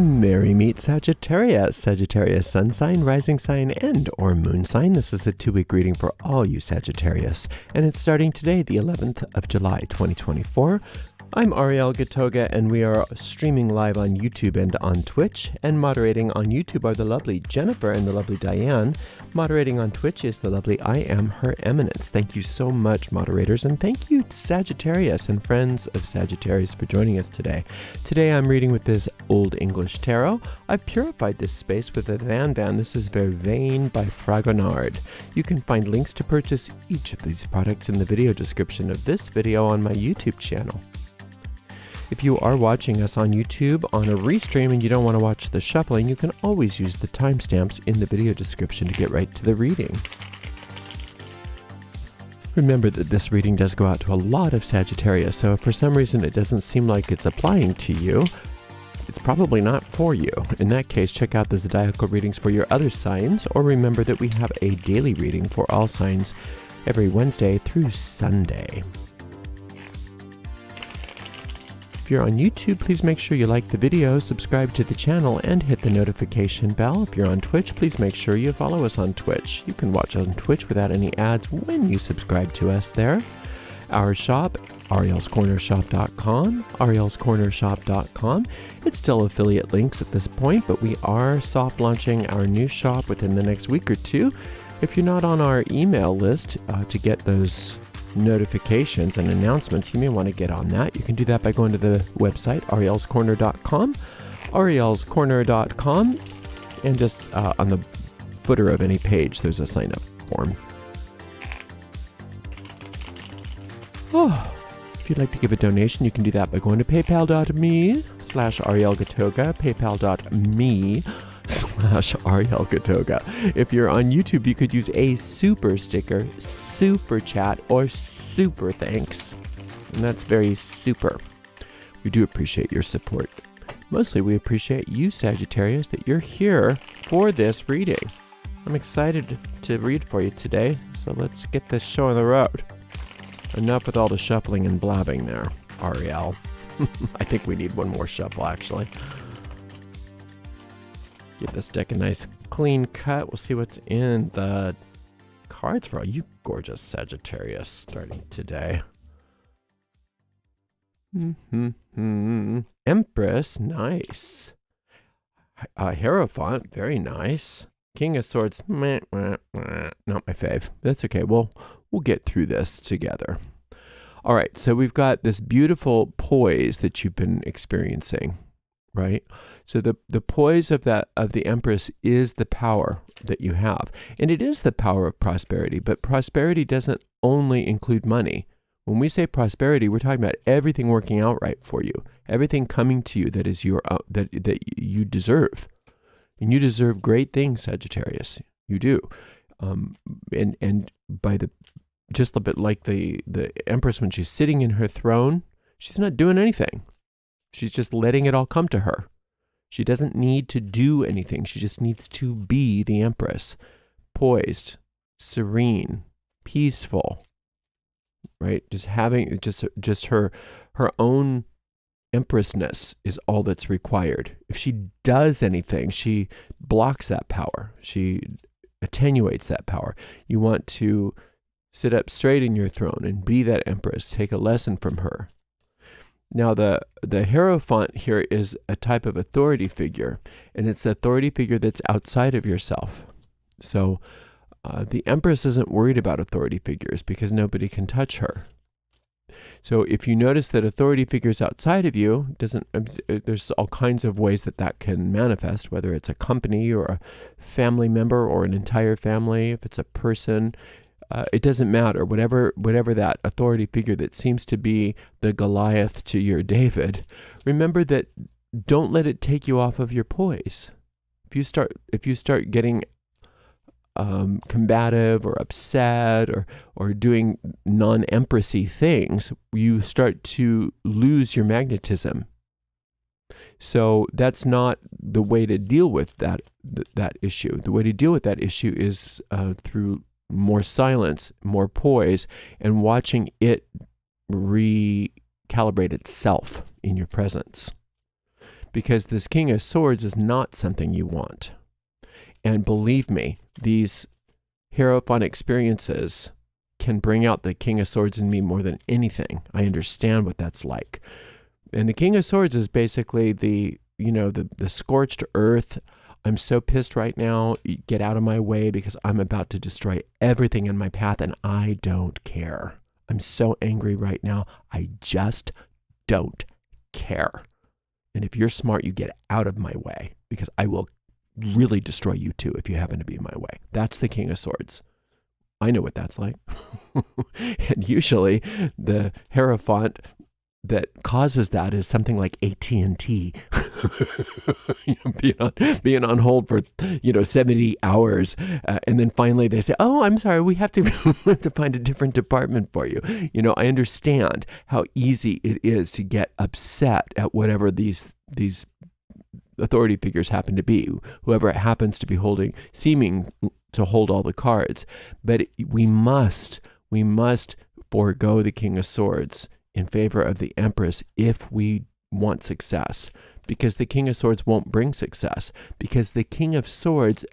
Merry meet Sagittarius, Sagittarius sun sign, rising sign, and or moon sign. This is a 2-week reading for all you Sagittarius, and it's starting today, the 11th of July, 2024. I'm Ariel Gatoga, and we are streaming live on YouTube and on Twitch, and moderating on YouTube are the lovely Jennifer and the lovely Diane. Moderating on Twitch is the lovely I Am Her Eminence. Thank you so much, moderators, and thank you to Sagittarius and friends of Sagittarius for joining us today. Today I'm reading with this Old English Tarot. I've purified this space with a Van. This is Vervain by Fragonard. You can find links to purchase each of these products in the video description of this video on my YouTube channel. If you are watching us on YouTube on a restream and you don't want to watch the shuffling, you can always use the timestamps in the video description to get right to the reading. Remember that this reading does go out to a lot of Sagittarius, so if for some reason it doesn't seem like it's applying to you, it's probably not for you. In that case, check out the zodiacal readings for your other signs, or remember that we have a daily reading for all signs every Wednesday through Sunday. If you're on YouTube, please make sure you like the video, subscribe to the channel, and hit the notification bell. If you're on Twitch, please make sure you follow us on Twitch. You can watch on Twitch without any ads when you subscribe to us there. Our shop, arielscornershop.com, arielscornershop.com. It's still affiliate links at this point, but we are soft launching our new shop within the next week or two. If you're not on our email list to get those notifications and announcements, you may want to get on that. You can do that by going to the website arielscorner.com, arielscorner.com, and just on the footer of any page there's a sign up form. If you'd like to give a donation, you can do that by going to paypal.me/arielgatoga, paypal.me/arielgatoga. If you're on YouTube, you could use a super sticker, super chat, or super thanks. And that's very super. We do appreciate your support. Mostly we appreciate you, Sagittarius, that you're here for this reading. I'm excited to read for you today, so let's get this show on the road. Enough with all the shuffling and blabbing there, Ariel. I think we need one more shuffle, actually. Give this deck a nice clean cut. We'll see what's in the cards for all you gorgeous Sagittarius starting today. Empress, nice. Hierophant, very nice. King of Swords, not my fave. That's okay. We'll get through this together. All right, so we've got this beautiful poise that you've been experiencing, right? So the poise of the Empress is the power that you have. And it is the power of prosperity, but prosperity doesn't only include money. When we say prosperity, we're talking about everything working out right for you, everything coming to you that is your that you deserve. And you deserve great things, Sagittarius. You do. And by just a bit like the Empress, when she's sitting in her throne, she's not doing anything. She's just letting it all come to her. She doesn't need to do anything. She just needs to be the Empress. Poised, serene, peaceful, right? Just having just her own Empressness is all that's required. If she does anything, she blocks that power. She attenuates that power. You want to sit up straight in your throne and be that Empress. Take a lesson from her. Now, the Hierophant here is a type of authority figure, and it's the authority figure that's outside of yourself. So the Empress isn't worried about authority figures because nobody can touch her. So if you notice that authority figures outside of you, there's all kinds of ways that can manifest, whether it's a company or a family member or an entire family, if it's a person. It doesn't matter. Whatever that authority figure that seems to be the Goliath to your David, remember that don't let it take you off of your poise. If you start getting combative or upset or doing non-empressy things, you start to lose your magnetism. So that's not the way to deal with that issue. The way to deal with that issue is through more silence, more poise, and watching it recalibrate itself in your presence. because this King of Swords is not something you want. And believe me, these Hierophant experiences can bring out the King of Swords in me more than anything. I understand what that's like. And the King of Swords is basically the scorched earth. I'm so pissed right now. Get out of my way because I'm about to destroy everything in my path and I don't care. I'm so angry right now. I just don't care. And if you're smart, you get out of my way because I will really destroy you too if you happen to be in my way. That's the King of Swords. I know what that's like. And usually the Hierophant that causes that is something like AT&T. Being on hold for 70 hours, and then finally they say, "Oh, I'm sorry, we have to find a different department for you." I understand how easy it is to get upset at whatever these authority figures happen to be, whoever it happens to be seeming to hold all the cards. But we must forego the King of Swords in favor of the Empress if we want success, because the King of Swords won't bring success, because the King of Swords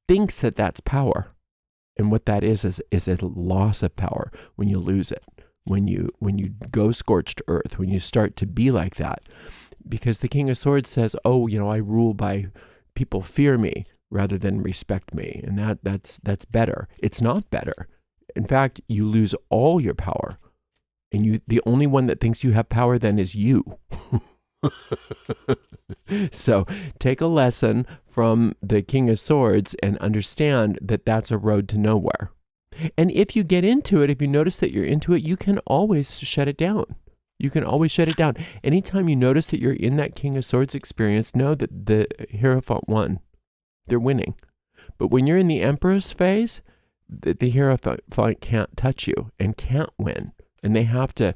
thinks that that's power. And what that is a loss of power when you lose it, when you go scorched earth, when you start to be like that. Because the King of Swords says, "Oh, I rule by people fear me rather than respect me." And that's better. It's not better. In fact, you lose all your power. And the only one that thinks you have power then is you. So take a lesson from the King of Swords and understand that that's a road to nowhere. And if you get into it, if you notice that you're into it, you can always shut it down. You can always shut it down. Anytime you notice that you're in that King of Swords experience, know that the Hierophant won. They're winning. But when you're in the Empress phase, the Hierophant can't touch you and can't win. And they have to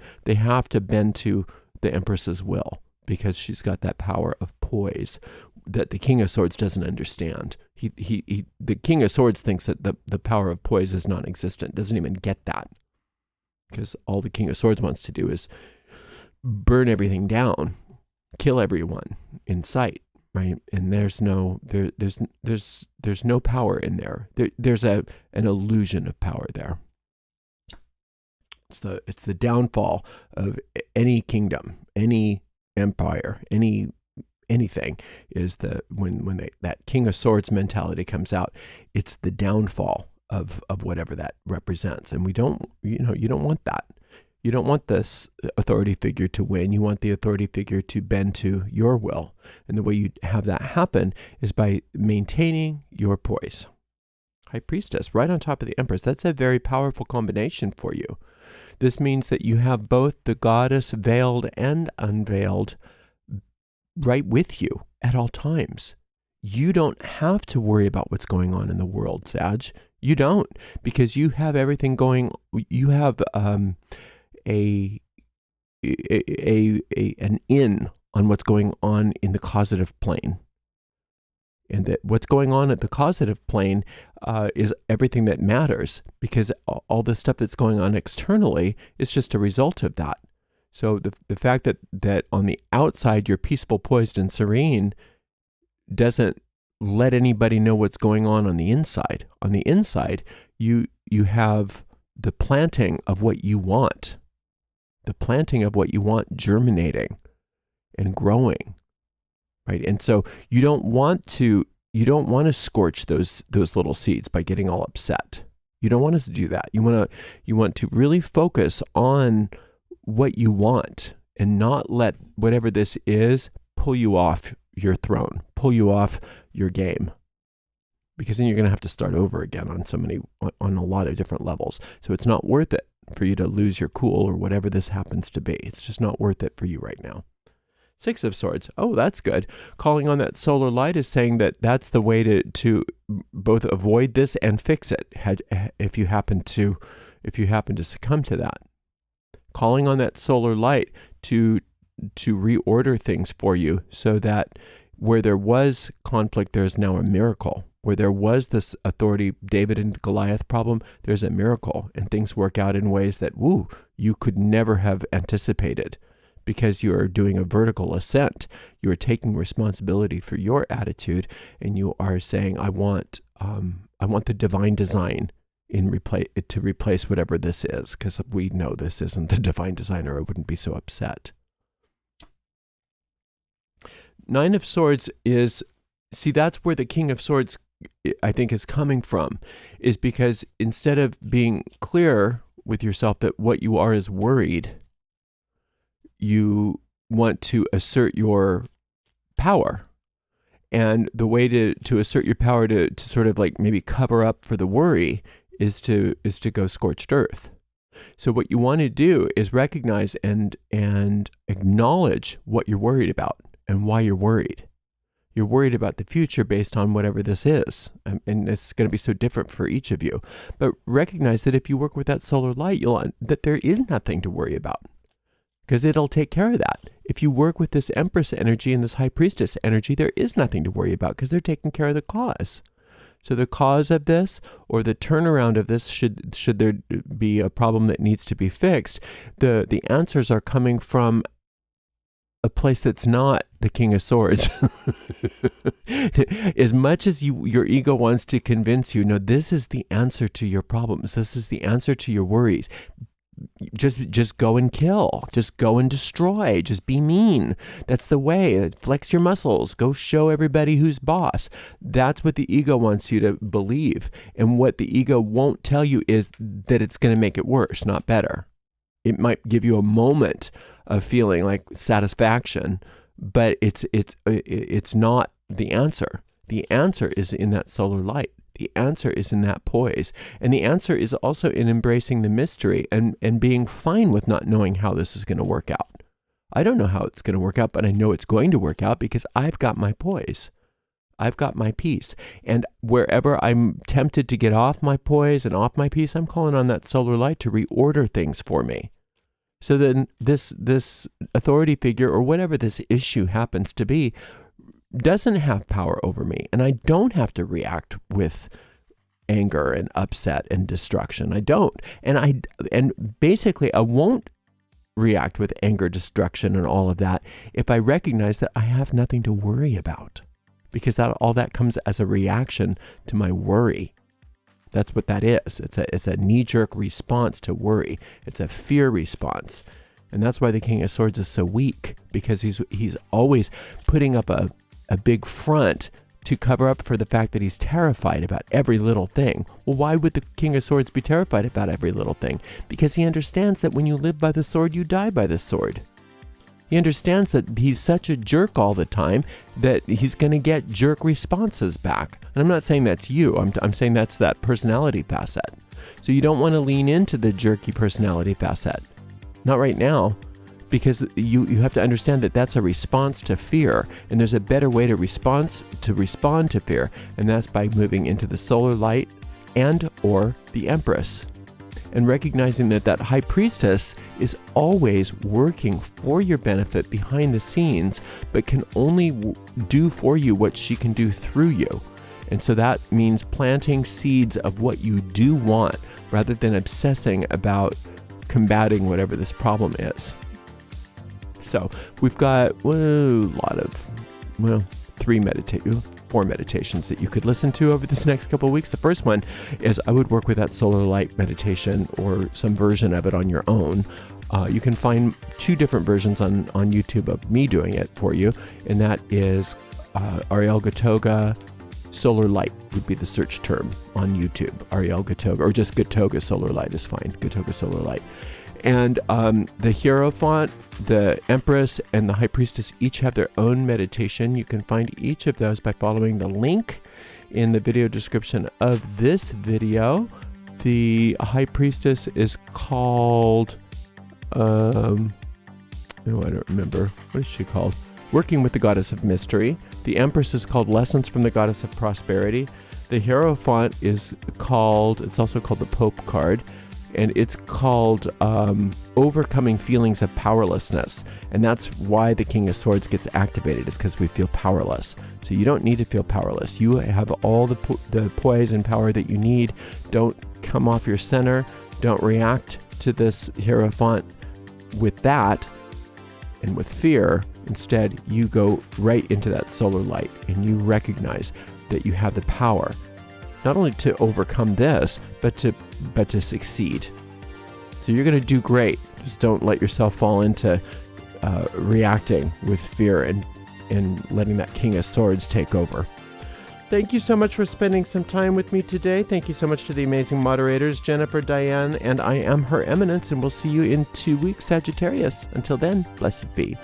bend to the Empress's will because she's got that power of poise that the King of Swords doesn't understand. The King of Swords thinks that the power of poise is non-existent, doesn't even get that. Because all the King of Swords wants to do is burn everything down, kill everyone in sight, right? And there's no power in there. There's an illusion of power there. It's the downfall of any kingdom, any empire, anything is when that King of Swords mentality comes out, it's the downfall of whatever that represents. And you don't want that. You don't want this authority figure to win. You want the authority figure to bend to your will. And the way you have that happen is by maintaining your poise. High Priestess, right on top of the Empress. That's a very powerful combination for you. This means that you have both the goddess veiled and unveiled right with you at all times. You don't have to worry about what's going on in the world, Sag. You don't, because you have everything going. You have an in on what's going on in the causative plane. And that what's going on at the causative plane is everything that matters, because all the stuff that's going on externally is just a result of that. So the fact that on the outside you're peaceful, poised, and serene doesn't let anybody know what's going on the inside. On the inside, you have the planting of what you want. The planting of what you want germinating and growing. Right? And so you don't want to scorch those little seeds by getting all upset. You don't want us to do that. You want to really focus on what you want and not let whatever this is pull you off your throne, pull you off your game. Because then you're going to have to start over again on a lot of different levels. So it's not worth it for you to lose your cool or whatever this happens to be. It's just not worth it for you right now. Six of Swords. Oh, that's good. Calling on that solar light is saying that that's the way to both avoid this and fix it if you happen to succumb to that. Calling on that solar light to reorder things for you so that where there was conflict, there's now a miracle. Where there was this authority, David and Goliath problem, there's a miracle, and things work out in ways that, you could never have anticipated. because you are doing a vertical ascent. You are taking responsibility for your attitude, and you are saying, I want the divine design to replace whatever this is, because we know this isn't the divine design, or I wouldn't be so upset. Nine of Swords is, see, that's where the King of Swords, I think, is coming from, is because instead of being clear with yourself that what you are is worried, you want to assert your power. And the way to assert your power, to sort of like maybe cover up for the worry, is to go scorched earth. So what you want to do is recognize and acknowledge what you're worried about and why you're worried. You're worried about the future based on whatever this is. And it's going to be so different for each of you. But recognize that if you work with that solar light, that there is nothing to worry about, because it'll take care of that. If you work with this Empress energy and this High Priestess energy, there is nothing to worry about, because they're taking care of the cause. So the cause of this, or the turnaround of this, should there be a problem that needs to be fixed, the answers are coming from a place that's not the King of Swords. As much as your ego wants to convince you, no, this is the answer to your problems. This is the answer to your worries. Just go and kill. Just go and destroy. Just be mean. That's the way. Flex your muscles. Go show everybody who's boss. That's what the ego wants you to believe. And what the ego won't tell you is that it's going to make it worse, not better. It might give you a moment of feeling like satisfaction, but it's not the answer. The answer is in that solar light. The answer is in that poise. And the answer is also in embracing the mystery and being fine with not knowing how this is going to work out. I don't know how it's going to work out, but I know it's going to work out because I've got my poise. I've got my peace. And wherever I'm tempted to get off my poise and off my peace, I'm calling on that solar light to reorder things for me. So then this authority figure, or whatever this issue happens to be, doesn't have power over me. And I don't have to react with anger and upset and destruction. I don't. And basically I won't react with anger, destruction, and all of that if I recognize that I have nothing to worry about. Because all that comes as a reaction to my worry. That's what that is. It's a knee-jerk response to worry. It's a fear response. And that's why the King of Swords is so weak, because he's always putting up a big front to cover up for the fact that he's terrified about every little thing. Well, why would the King of Swords be terrified about every little thing? Because he understands that when you live by the sword, you die by the sword. He understands that he's such a jerk all the time that he's going to get jerk responses back. And I'm not saying that's you. I'm saying that's that personality facet. So you don't want to lean into the jerky personality facet. Not right now, because you have to understand that that's a response to fear. And there's a better way to respond to fear. And that's by moving into the solar light and or the Empress. And recognizing that High Priestess is always working for your benefit behind the scenes, but can only do for you what she can do through you. And so that means planting seeds of what you do want, rather than obsessing about combating whatever this problem is. So we've got four meditations that you could listen to over this next couple of weeks. The first one is I would work with that solar light meditation or some version of it on your own. You can find two different versions on YouTube of me doing it for you, and that is Ariel Gatoga Solar Light would be the search term on YouTube. Ariel Gatoga, or just Gatoga Solar Light is fine. Gatoga Solar Light. And the Hierophant, the Empress, and the High Priestess each have their own meditation. You can find each of those by following the link in the video description of this video. The High Priestess is called, I don't remember. What is she called? Working with the Goddess of Mystery. The Empress is called Lessons from the Goddess of Prosperity. The Hierophant is called, it's also called the Pope card. And it's called Overcoming Feelings of Powerlessness. And that's why the King of Swords gets activated, is because we feel powerless. So you don't need to feel powerless. You have all the poise and power that you need. Don't come off your center. Don't react to this Hierophant with that. and with fear, instead, you go right into that solar light and you recognize that you have the power not only to overcome this, but to succeed. So you're going to do great. Just don't let yourself fall into reacting with fear and letting that King of Swords take over. Thank you so much for spending some time with me today. Thank you so much to the amazing moderators, Jennifer, Diane, and I am Her Eminence, and we'll see you in 2 weeks, Sagittarius. Until then, blessed be.